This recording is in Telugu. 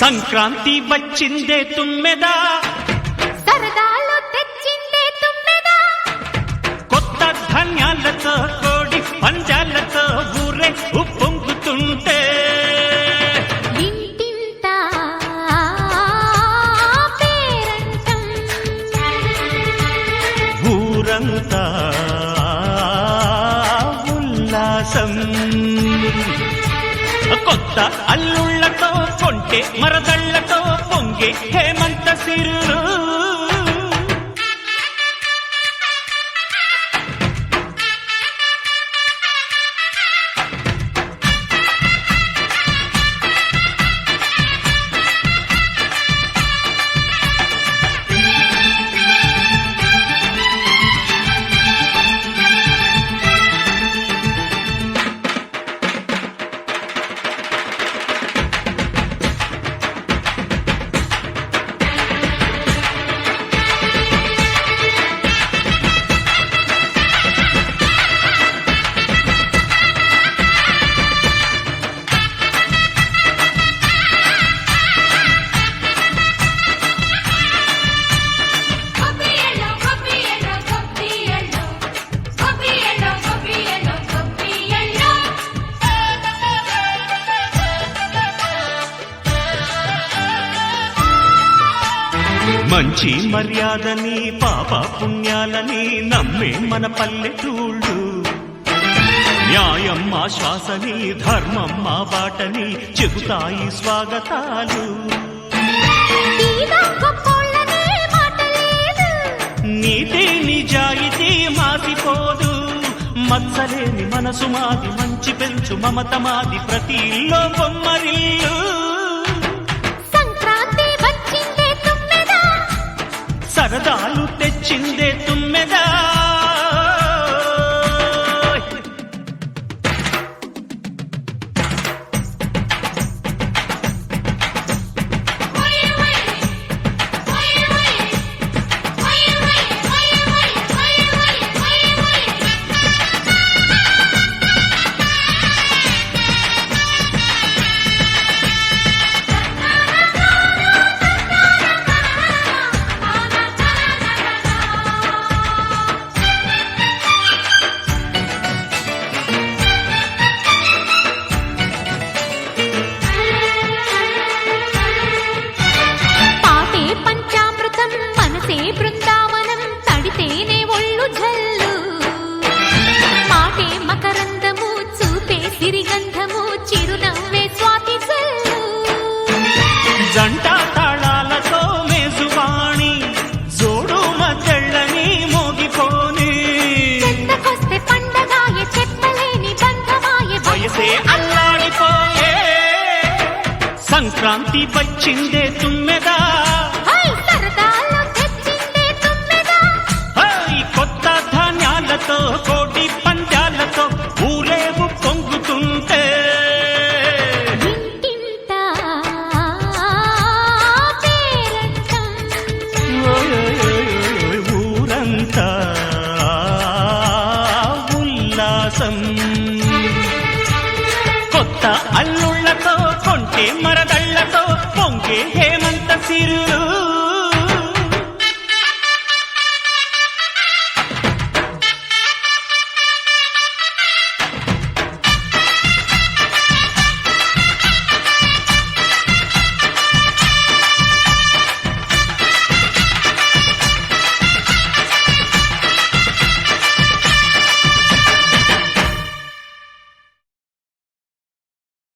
సంక్రాంతి వచ్చిందే తుమ్మెదా, సరదాలు తెచ్చిందే తుమ్మెదా, కొత్త ధాన్యాలతో కోడి పంజాలతో ఊరే ఉప్పొంగుతుంటే ఇంటింటా పేరంటం, ఊరంతా ఉల్లాసం. కొత్త అల్లుళ్లతో కొంటే మరదళ్లతో పొంగే హేమంత సిరులు. మంచి మర్యాదని పాప పుణ్యాలని నమ్మే మన పల్లెటూళ్ళు, న్యాయం మా శ్వాసని ధర్మం మా బాటని చెబుతాయి స్వాగతాలు. నీతి నిజాయితీ మాసిపోదు, మత్సలేని మనసు మాది, మంచి పెంచు మమత మాది, ప్రతి ఇల్లో బొమ్మరిల్లు. సరదాలు తెచ్చిందే తుమ్మెదా, బృందావనం తడితేనే ఒళ్ళు జల్లు, మాటే మకరందము చూపే సిరిగంధము, చిరునవ్వే స్వాతి జల్లు. జంట తాళాలతో మేజువాణి జోడు మద్దళ్ళని మోగిపోని, చెంతకొస్తే పండగాయ చెప్పలేని బంధమాయ, వయసే అల్లాడిపోయే. సంక్రాంతి వచ్చిందే తుమ్మెదా, కోటి పంజాలతో ఊరేగు పొంగుతుంటే ఇంటింటా పేరంటం, ఊరంతా ఉల్లాసం. కొత్త అల్లుళ్లతో కొంటే మరదళ్లతో పొంగే హేమంత సిరు.